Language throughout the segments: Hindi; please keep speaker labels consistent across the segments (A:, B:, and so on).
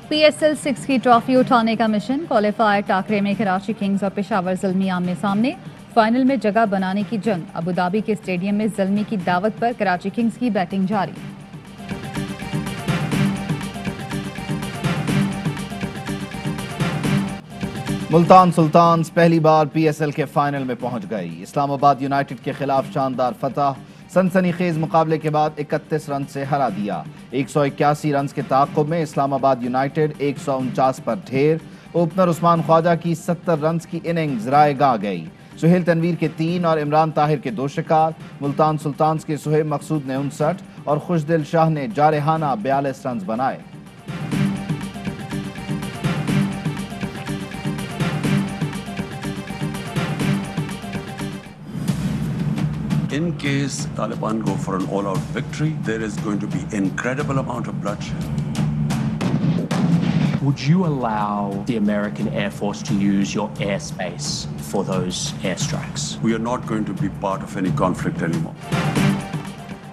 A: PSL 6 की ट्रॉफी उठाने का मिशन। क्वालिफायर टाकरे में कराची किंग्स और पेशावर ज़ल्मी आमने सामने। फाइनल में जगह बनाने की जंग। अबू धाबी के स्टेडियम में ज़ल्मी की दावत पर कराची किंग्स की बैटिंग जारी।
B: मुल्तान सुल्तान्स पहली बार PSL के फाइनल में पहुंच गई। इस्लामाबाद यूनाइटेड के खिलाफ शानदार फतह। सनसनीखेज मुकाबले के बाद 31 रन से हरा दिया। 181 रन के ताक़ुब में इस्लामाबाद यूनाइटेड 149 पर ढेर। ओपनर उस्मान ख्वाजा की 70 रन की इनिंग्स रायगा गई। सुहेल तनवीर के 3 और इमरान ताहिर के 2 शिकार। मुल्तान सुल्तान्स के सुहेब मकसूद ने 59 और खुशदिल शाह ने जारहाना 42 रन बनाए।
C: In case Taliban go for an all-out victory, there is going to be incredible amount of bloodshed.
D: Would you allow the American Air Force to use your airspace for those airstrikes?
C: We are not going to be part of any conflict anymore.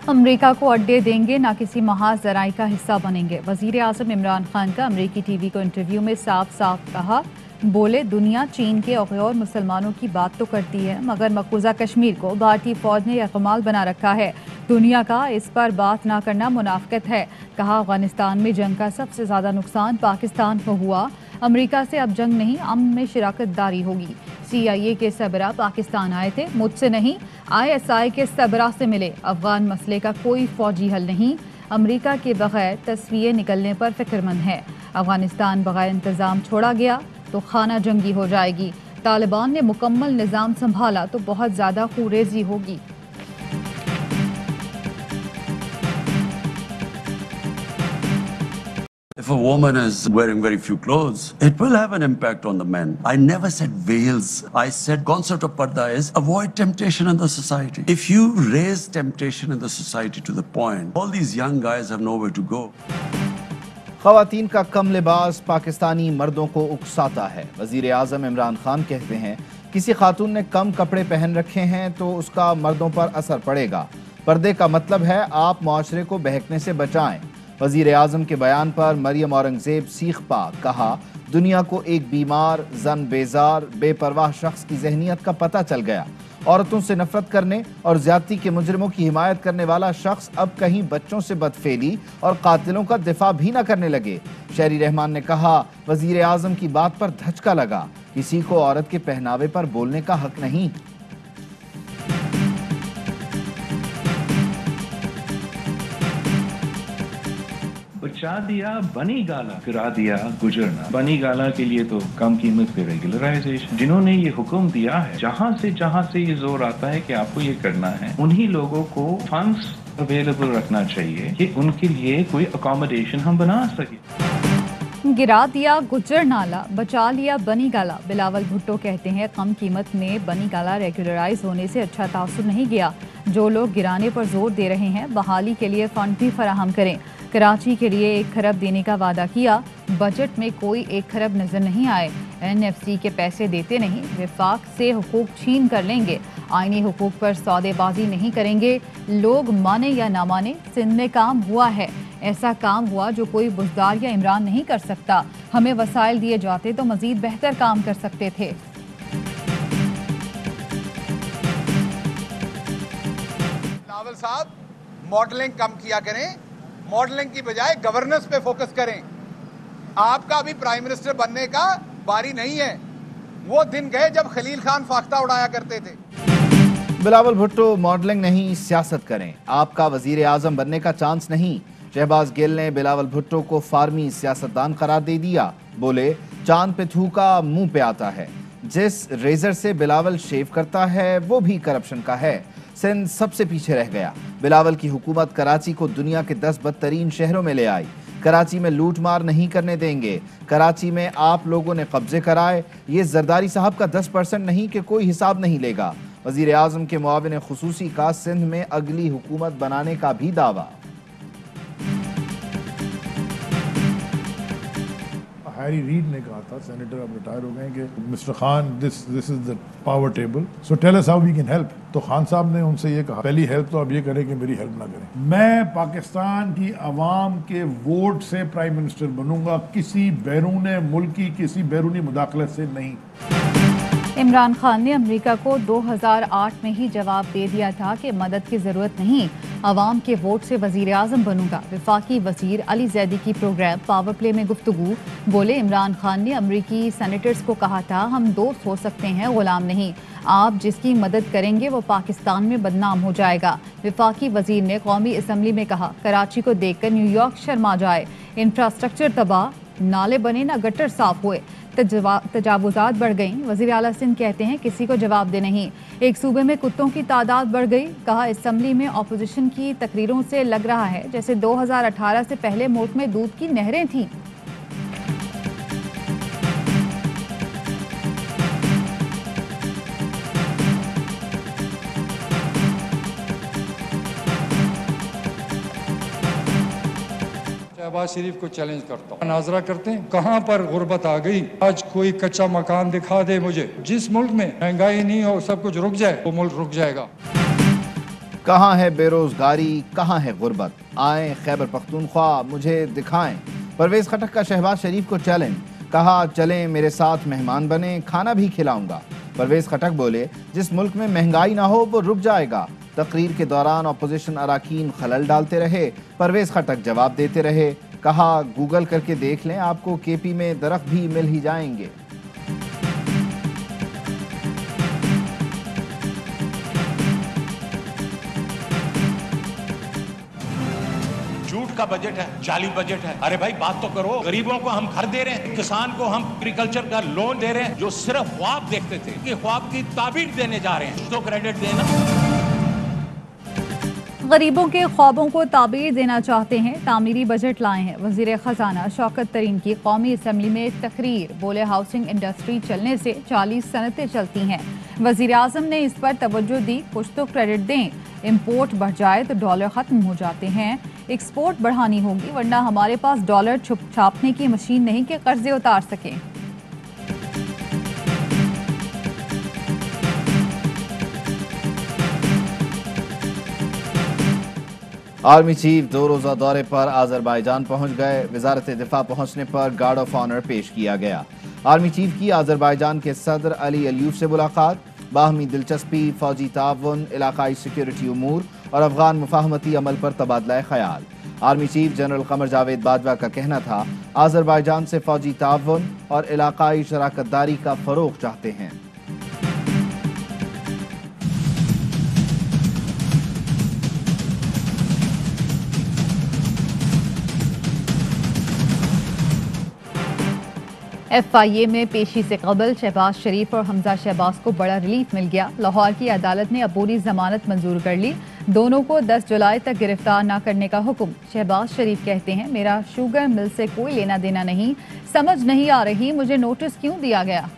A: अमरीका को अड्डे देंगे, ना किसी महाज ज़राई का हिस्सा बनेंगे। वज़ीर आज़म इमरान खान का अमरीकी टीवी को इंटरव्यू में साफ साफ कहा। बोले, दुनिया चीन के गैर मुसलमानों की बात तो करती है, मगर मकबूजा कश्मीर को भारतीय फौज ने यकमाल बना रखा है। दुनिया का इस पर बात ना करना मुनाफिकत है। कहा, अफगानिस्तान में जंग का सबसे ज़्यादा नुकसान पाकिस्तान को हुआ। अमरीका से अब जंग नहीं, अमन में शिराकत दारी होगी। CIA के सरबराह पाकिस्तान आए थे, मुझसे नहीं, ISI के सरबराह से मिले। अफगान मसले का कोई फौजी हल नहीं। अमरीका के बगैर तस्वीरें निकलने पर फिक्रमंद है। अफगानिस्तान बगैर इंतज़ाम छोड़ा गया तो खाना जंगी हो जाएगी। तालिबान ने मुकम्मल निज़ाम संभाला तो बहुत ज़्यादा खूरेजी होगी।
C: If a woman is wearing very few clothes, it will have an impact on the men. I never said veils. I said concept of parda is avoid temptation in the society. If you raise temptation in the society to the point, all these young guys have nowhere to go.
B: ख़वातीन का कम लिबास पाकिस्तानी मर्दों को उकसाता है। वज़ीर आज़म इमरान खान कहते हैं, किसी खातून ने कम कपड़े पहन रखे हैं तो उसका मर्दों पर असर पड़ेगा। पर्दे का मतलब है आप माशरे को बहकने से बचाएं। वज़ीर आज़म के बयान पर मरियम औरंगज़ेब सीख पा। कहा, दुनिया को एक बीमार, जन बेजार, बेपरवाह शख्स की जहनीत का पता चल गया। औरतों से नफरत करने और ज्यादती के मुजरिमों की हिमायत करने वाला शख्स अब कहीं बच्चों से बदफेली और कातिलों का दिफा भी न करने लगे। शहरी रहमान ने कहा, वज़ीर आज़म की बात पर धचका लगा। किसी को औरत के पहनावे पर बोलने का हक नहीं।
E: बचा दिया बनी गाला, गिरा दिया गुजरना। बनी गाला के लिए तो कम कीमत पे रेगुलराइजेशन। जिन्होंने ये हुक्म दिया है, जहां से ये जोर आता है कि आपको ये करना है, उन्हीं लोगों को फंड्स अवेलेबल रखना चाहिए कि उनके लिए कोई अकोमोडेशन हम बना सके।
A: गिरा दिया गुजर नाला, बचा लिया बनी गाला। बिलावल भुट्टो कहते हैं, कम कीमत में बनी गाला रेगुलराइज होने से अच्छा तासुर नहीं गया। जो लोग गिराने पर जोर दे रहे हैं, बहाली के लिए फंड भी फराहम करें। कराची के लिए 1 खरब देने का वादा किया, बजट में कोई 1 खरब नजर नहीं आए। NFC के पैसे देते नहीं, विफाक से हुकूक छीन कर लेंगे। आईनी हुकूक पर सौदेबाजी नहीं करेंगे। लोग माने या ना माने, सिंध में काम हुआ है। ऐसा काम हुआ जो कोई बुज़दार या इमरान नहीं कर सकता। हमें वसाइल दिए जाते तो मजीद बेहतर काम कर सकते थे।
F: बिलावल साहब, मॉडलिंग कम किया करें, मॉडलिंग की बजाय गवर्नेंस पे फोकस करें। आपका अभी प्राइम मिनिस्टर बनने का बारी नहीं है। वो दिन गए जब खलील खान फाख्ता उड़ाया करते थे।
B: बिलावल भुट्टो, मॉडलिंग नहीं, सियासत करें। आपका वजीर आजम बनने का चांस नहीं। शहबाज गिल ने बिलावल भुट्टो को फार्मी सियासतदान करार दे दिया। बोले, चांद पे थूका मुंह पे आता है। जिस रेजर से बिलावल शेव करता है वो भी करप्शन का है। सिंध सबसे पीछे रह गया। बिलावल की हुकूमत कराची को दुनिया के 10 बदतरीन शहरों में ले आई। कराची में लूट मार नहीं करने देंगे। कराची में आप लोगों ने कब्जे कराए। ये जरदारी साहब का 10% नहीं कि कोई हिसाब नहीं लेगा। वजीर आजम के मुआविन खुसूसी का सिंध में अगली हुकूमत बनाने का भी दावा।
G: हैरी रीड ने कहा था, सेनेटर अब रिटायर हो गए, कि mister Khan this is the power table, so tell us how we can help. तो खान साहब ने उनसे ये कहा, पहली हेल्प तो आप ये करें कि मेरी हेल्प ना करें। मैं पाकिस्तान की आवाम के वोट से प्राइम मिनिस्टर बनूंगा, किसी बैरून मुल्क की किसी बैरूनी मुदाखलत से नहीं।
A: इमरान खान ने अमेरिका को 2008 में ही जवाब दे दिया था कि मदद की जरूरत नहीं, अवाम के वोट से वजीर आजम बनूंगा। वफाकी वजीर अली जैदी की प्रोग्राम पावर प्ले में गुफ्तगू बोले, इमरान खान ने अमरीकी सेनेटर्स को कहा था, हम दोस्त हो सकते हैं, गुलाम नहीं। आप जिसकी मदद करेंगे वो पाकिस्तान में बदनाम हो जाएगा। वफाकी वजीर ने कौमी असम्बली में कहा, कराची को देखकर न्यूयॉर्क शर्मा जाए, इंफ्रास्ट्रक्चर तबाह, नाले बने ना गटर साफ हुए, तजावुजात बढ़ गई। वज़ीर आला सिंध कहते हैं, किसी को जवाब दे नहीं। एक सूबे में कुत्तों की तादाद बढ़ गई, कहा असम्बली में अपोजिशन की तकरीरों से लग रहा है जैसे 2018 से पहले मुल्क में दूध की नहरें थीं।
H: शहबाज शरीफ को चैलेंज करता हूँ, नाजरा करते हैं कहाँ पर गुर्बत आ गई। आज कोई कच्चा मकान दिखा दे मुझे, जिस मुल्क में महंगाई नहीं हो, सब कुछ रुक जाए, वो मुल्क रुक जाएगा।
B: कहाँ है बेरोजगारी, कहाँ है गुर्बत, आए खैबर पख्तूनख्वा मुझे दिखाएं। परवेज खटक का शहबाज शरीफ को चैलेंज, कहा चलें मेरे साथ मेहमान बने, खाना भी खिलाऊंगा। परवेज खटक बोले, जिस मुल्क में महंगाई ना हो वो रुक जाएगा। तकरीर के दौरान अपोजिशन अराकीन खलल डालते रहे, परवेज खटक जवाब देते रहे। कहा गूगल करके देख लें, आपको केपी में दरख्त भी मिल ही जाएंगे।
I: झूठ का बजट है, जाली बजट है। अरे भाई बात तो करो, गरीबों को हम घर दे रहे हैं, किसान को हम एग्रीकल्चर का लोन दे रहे हैं, जो सिर्फ ख्वाब देखते थे कि ख्वाब की ताबीर देने जा रहे हैं, तो क्रेडिट देना।
A: गरीबों के ख्वाबों को ताबीर देना चाहते हैं, तामीरी बजट लाए हैं। वजीर खजाना शौकत तरीन की कौमी असम्बली में तकरीर, बोले हाउसिंग इंडस्ट्री चलने से 40 सनतें चलती हैं। वजीर आजम ने इस पर तवज्जो दी, कुछ तो क्रेडिट दें। इम्पोर्ट बढ़ जाए तो डॉलर ख़त्म हो जाते हैं, एक्सपोर्ट बढ़ानी होगी, वरना हमारे पास डॉलर छापने की मशीन नहीं कि कर्जे उतार सकें।
B: आर्मी चीफ 2 रोज़ा दौरे पर आज़रबाईजान पहुंच गए। वजारत दिफा पहुंचने पर गार्ड ऑफ ऑनर पेश किया गया। आर्मी चीफ की आज़रबाईजान के सदर अली अलियूफ से मुलाकात, बाहमी दिलचस्पी, फौजी ताउन, इलाकाई सिक्योरिटी उमूर और अफगान मुफाहमती अमल पर तबादला ख्याल। Army chief general Qamar Javed Bajwa का कहना था, आज़रबाईजान से फौजी ताउन और इलाकाई शराकतदारी का फरोग चाहते हैं।
A: FIA में पेशी से कबल शहबाज शरीफ और हमजा शहबाज को बड़ा रिलीफ मिल गया। लाहौर की अदालत ने अबूरी जमानत मंजूर कर ली, दोनों को 10 जुलाई तक गिरफ्तार न करने का हुक्म। शहबाज शरीफ कहते हैं, मेरा शुगर मिल से कोई लेना देना नहीं, समझ नहीं आ रही मुझे नोटिस क्यों दिया गया।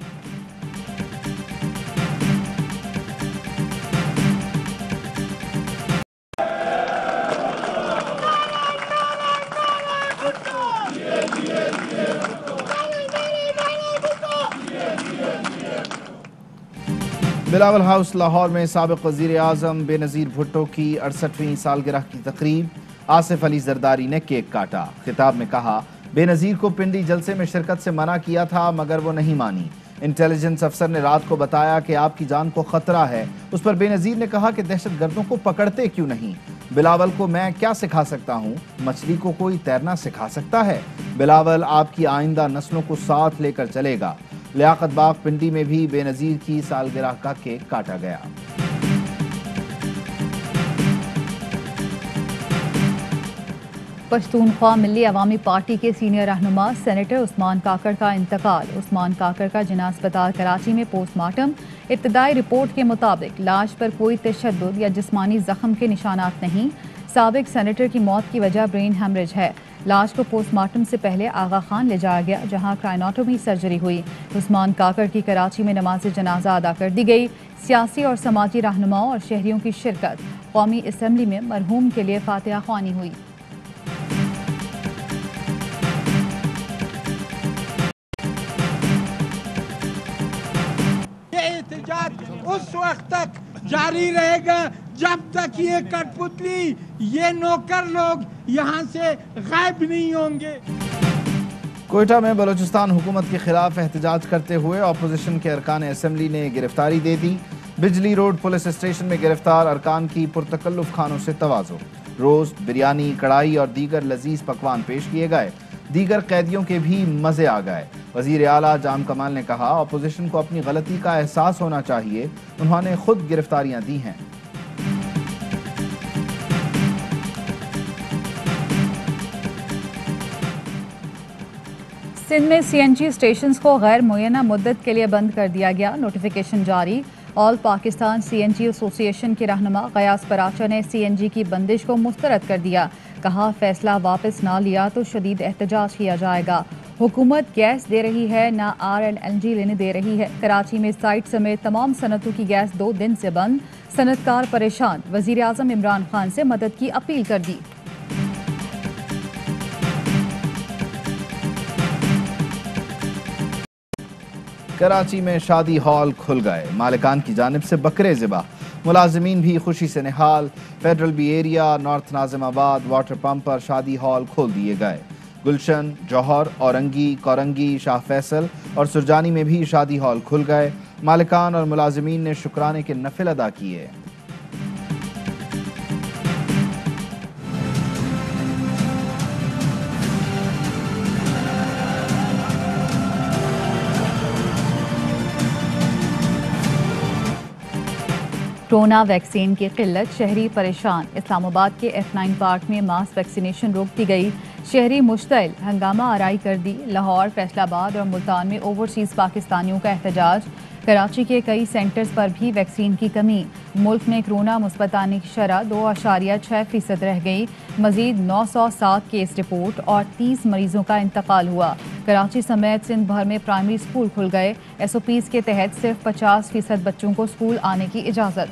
B: बिलावल हाउस लाहौर में साबिक वज़ीर आज़म बेनज़ीर भुट्टो की 68वीं सालगिरह की तकरीब, आसिफ अली जरदारी ने केक काटा। खिताब में कहा, बेनज़ीर को पिंडी जलसे में शिरकत से मना किया था मगर वो नहीं मानी। इंटेलिजेंस अफसर ने रात को बताया कि आपकी जान को खतरा है। उस पर बेनज़ीर ने कहा कि दहशतगर्दों को पकड़ते क्यों नहीं। बिलावल को मैं क्या सिखा सकता हूँ, मछली को कोई तैरना सिखा सकता है। बिलावल आपकी आइंदा नस्लों को साथ लेकर चलेगा। लियाकत बाग पिंडी में भी बेनज़ीर की सालगिरह का केक काटा गया।
A: पश्तूनख्वा मिली अवामी पार्टी के सीनियर रहनुमा सेनेटर उस्मान काकड़ का इंतकाल। उस्मान काकड़ का जिना अस्पताल कराची में पोस्टमार्टम। इब्तदाई रिपोर्ट के मुताबिक लाश पर कोई तशद्दुद या जिस्मानी जख्म के निशानात नहीं। साबिक सेनेटर की मौत की वजह ब्रेन हेमरेज है। लाश को पोस्टमार्टम से पहले आगा खान ले जाया गया, जहां क्राइनोटोमी सर्जरी हुई। उस्मान काकड़ की कराची में नमाज जनाजा अदा कर दी गई। सियासी और समाजी रहनुमाओं और शहरियों की शिरकत। कौमी असम्बली में मरहूम के लिए फातिहा ख्वानी हुई।
J: उस वक्त तक जारी रहेगा जब तक ये कठपुतली, ये नौकर लोग यहाँ से गायब नहीं होंगे।
B: कोयटा में बलूचिस्तान हुकूमत के खिलाफ एहतजाज करते हुए अपोजिशन के अरकान असम्बली ने गिरफ्तारी दे दी। बिजली रोड पुलिस स्टेशन में गिरफ्तार अरकान की पुरतकल्लुफ खानों से तवाज़ो। रोस्ट, बिरयानी, कढ़ाई और दीगर लजीज पकवान पेश किए गए। दीगर कैदियों के भी मज़े आ गए। वज़ीर आला जाम कमाल ने कहा, अपोजिशन को अपनी गलती का एहसास होना चाहिए। उन्होंने खुद गिरफ्तारियां दी हैं।
A: सिंध में CNG स्टेशंस को गैर मुय्यना मुद्दत के लिए बंद कर दिया गया। नोटिफिकेशन जारी। ऑल पाकिस्तान CNG एसोसिएशन के रहनुमा गयास पराचा ने CNG की बंदिश को मुस्तरद कर दिया। कहा, फैसला वापस ना लिया तो शदीद एहतजाज किया जाएगा। हुकूमत गैस दे रही है, ना RLNG लेने दे रही है। कराची में साइट समेत तमाम सनतों की गैस 2 दिन से बंद। सनतकार परेशान। वज़ीर आज़म इमरान खान से मदद की अपील कर दी।
B: कराची में शादी हॉल खुल गए। मालिकान की जानिब से बकरे ज़िबा। मुलाजिमीन भी खुशी से निहाल। Federal B area, north Nazimabad water pump पर शादी हॉल खोल दिए गए। गुलशन, जौहर, औरंगी, कोरंगी, शाह फैसल और सुरजानी में भी शादी हॉल खुल गए। मालिकान और मुलाजिमीन ने शुक्राने के नफिल अदा किए।
A: कोरोना वैक्सीन की किल्लत, शहरी परेशान। इस्लामाबाद के F9 पार्क में मास वैक्सीनेशन रोक दी गई। शहरी मुश्तइल, हंगामा आराई कर दी। लाहौर, फैसलाबाद और मुल्तान में ओवरसीज़ पाकिस्तानियों का एहतजाज। कराची के कई सेंटर्स पर भी वैक्सीन की कमी। मुल्क में कोरोना मुस्बत आने की शरह 2.6% रह गई। मजीद 907 केस रिपोर्ट और 30 मरीजों का इंतकाल हुआ। कराची समेत सिंध भर में प्राइमरी स्कूल खुल गए। SOPs के तहत सिर्फ 50% बच्चों को स्कूल आने की इजाज़त।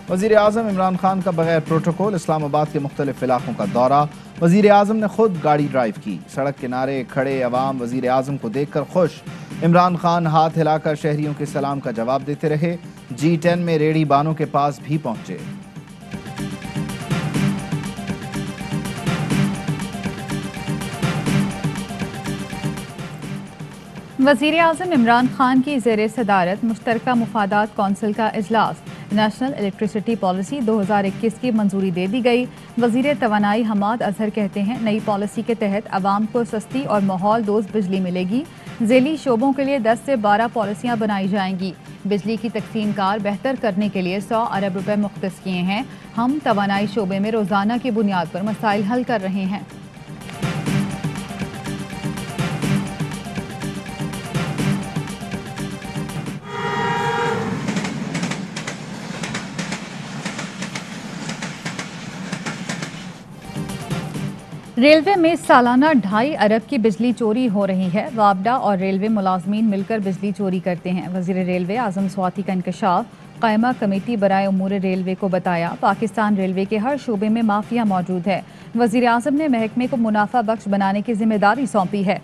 B: वज़ीर आज़म इमरान खान का बगैर प्रोटोकॉल इस्लामाबाद के मुख्तलिफ इलाकों का दौरा। वज़ीर आज़म ने खुद गाड़ी ड्राइव की। सड़क किनारे खड़े अवाम वज़ीर आज़म को देखकर खुश। इमरान खान हाथ हिलाकर शहरियों के सलाम का जवाब देते रहे। G10 में रेडी बानों के पास भी पहुंचे।
A: वज़ीर आज़म इमरान खान की ज़ेर सदारत मुश्तरका मुफादात कौंसिल का इजलास। नेशनल इलेक्ट्रिसिटी पॉलिसी 2021 की मंजूरी दे दी गई। वज़ीर तवानाई हमाद अजहर कहते हैं, नई पॉलिसी के तहत आवाम को सस्ती और माहौल दोस्त बिजली मिलेगी। ज़ेली शोबों के लिए 10 से 12 पॉलिसियाँ बनाई जाएंगी। बिजली की तकसीम कार बेहतर करने के लिए 100 अरब रुपए मुख्तस किए हैं। हम तवानाई शोबे में रोज़ाना की बुनियाद पर मसाइल हल कर रहे हैं। रेलवे में सालाना 2.5 अरब की बिजली चोरी हो रही है। वापडा और रेलवे मुलाजमीन मिलकर बिजली चोरी करते हैं। वज़ीर रेलवे आज़म स्वाति का इंकशाफ। कायमा कमेटी बराए उमूर रेलवे को बताया, पाकिस्तान रेलवे के हर शोबे में माफिया मौजूद है। वज़ीर आज़म ने महकमे को मुनाफा बख्श बनाने की जिम्मेदारी सौंपी है।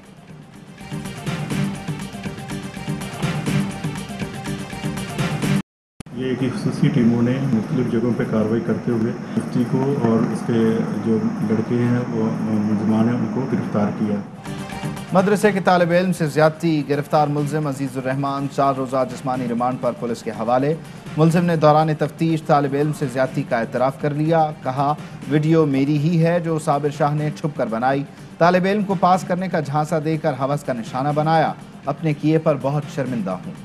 K: ये एक खसूसी टीमों ने मुख्तलिफ जगहों पर कार्रवाई करते हुए मुफ्ती को और उसके जो लड़के हैं वो मुलजमान हैं उनको गिरफ्तार किया।
B: मदरसे के तालिब इल्म से ज्यादती, गिरफ्तार मुलजिम अजीजुर रहमान 4 रोज़ा जिस्मानी रिमांड पर पुलिस के हवाले। मुलजिम ने दौरान तफ्तीश तालिब इल्म से ज्यादती का एतराफ़ कर लिया। कहा, वीडियो मेरी ही है जो साबिर शाह ने छुप कर बनाई। तालिब इल्म को पास करने का झांसा देकर हवस का निशाना बनाया। अपने किए पर बहुत शर्मिंदा हूँ।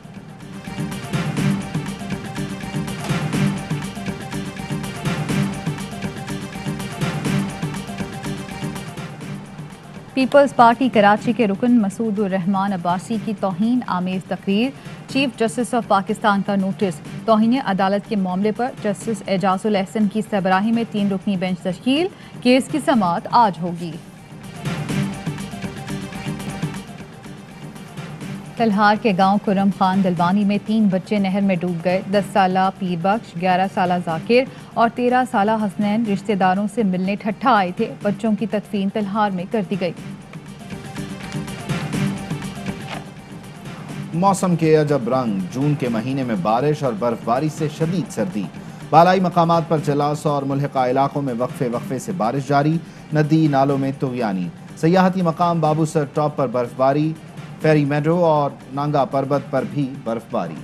A: पीपल्स पार्टी कराची के रुकन मसूदुर रहमान अब्बासी की तौहीन आमेज तकरीर। चीफ जस्टिस ऑफ पाकिस्तान का नोटिस। तौहीन अदालत के मामले पर जस्टिस एजाजुल एहसन की सरबराही में 3 रुकनी बेंच तश्कील। केस की समाअत आज होगी। तलहार के गांव कुरम खान दिलवानी में 3 बच्चे नहर में डूब गए। 10 साला पीर बख्श, 11 साला जाकिर और 13 साला हसनैन रिश्तेदारों से मिलने ठट्ठा आए थे। बच्चों की तदफीन तिल्हार में कर दी गई।
B: मौसम के अजब रंग, जून के महीने में बारिश और बर्फबारी से शदीद सर्दी। बालाई मकामात पर जलास और मुल्हिका इलाकों में वक्फे वक्फे से बारिश जारी। नदी नालों में तुगयानी। सयाहती मकाम बाबूसर टॉप पर बर्फबारी। फेरी मेडो और नांगा पर्वत पर भी बर्फबारी।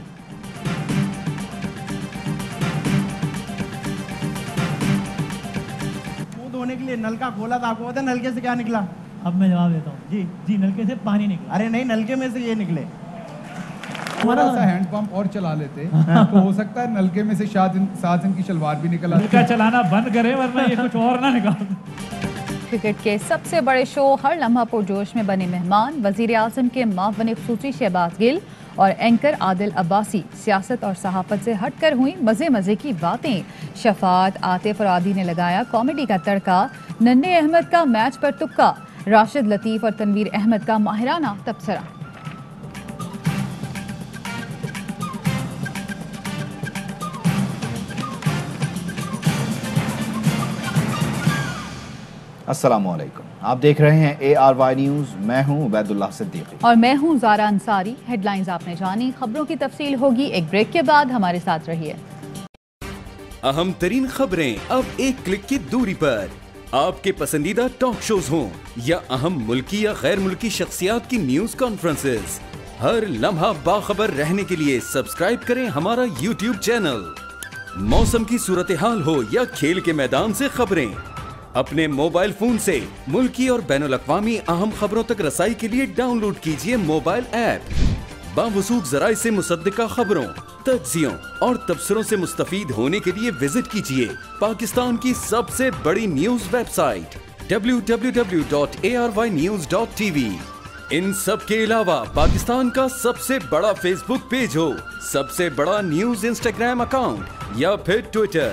L: मुंह धोने के लिए नलका खोला था, आपको पता नलके से क्या निकला?
M: अब मैं जवाब देता हूँ। जी नलके से पानी निकला।
L: अरे नहीं, नलके में से ये निकले।
N: थोड़ा सा हैंडपंप और चला लेते तो हो सकता है नलके में से 7 दिन की शलवार भी निकल आती।
M: नलका चलाना बंद करे वरना ये कुछ और ना निकाल।
A: क्रिकेट के सबसे बड़े शो हर लम्हा पुरजोश में बने मेहमान वजीर आजम के मावन खुसूसी शहबाज गिल और एंकर आदिल अब्बासी। सियासत और सहाफत से हटकर हुई मजे मजे की बातें। शफात, आतिफ और आदि ने लगाया कॉमेडी का तड़का। नन्हे अहमद का मैच पर तुक्का। राशिद लतीफ और तनवीर अहमद का माहिराना तबसरा।
B: अस्सलामुअलैकुम, आप देख रहे हैं ARY न्यूज़। मैं हूं उबैदुल्लाह सिद्दीकी
A: और मैं हूं ज़ारा अंसारी। हेडलाइंस आपने जानी, खबरों की तफसील होगी एक ब्रेक के बाद। हमारे साथ रहिए।
O: अहम तरीन खबरें अब एक क्लिक की दूरी पर। आपके पसंदीदा टॉक शोज हों या अहम मुल्की या गैर मुल्की शख्सियात की न्यूज कॉन्फ्रेंसेस, हर लम्हा बाखबर रहने के लिए सब्सक्राइब करें हमारा YouTube चैनल। मौसम की सूरत हाल हो या खेल के मैदान से खबरें, अपने मोबाइल फोन से मुल्की और बैनुल अक़वामी अहम खबरों तक रसाई के लिए डाउनलोड कीजिए मोबाइल ऐप। बावसूख ज़राए से मुसद्दिका खबरों, तज्ज़ियों और तबसरों से मुस्तफीद होने के लिए विजिट कीजिए पाकिस्तान की सबसे बड़ी न्यूज वेबसाइट www.arYnews.tv। इन सब के अलावा पाकिस्तान का सबसे बड़ा फेसबुक पेज हो, सबसे बड़ा न्यूज इंस्टाग्राम अकाउंट या फिर ट्विटर,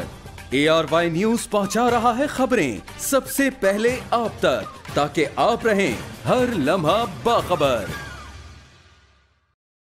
O: ARY न्यूज़ पहुंचा रहा है खबरें सबसे पहले आप तक, ताकि आप रहें हर लम्हा बाखबर।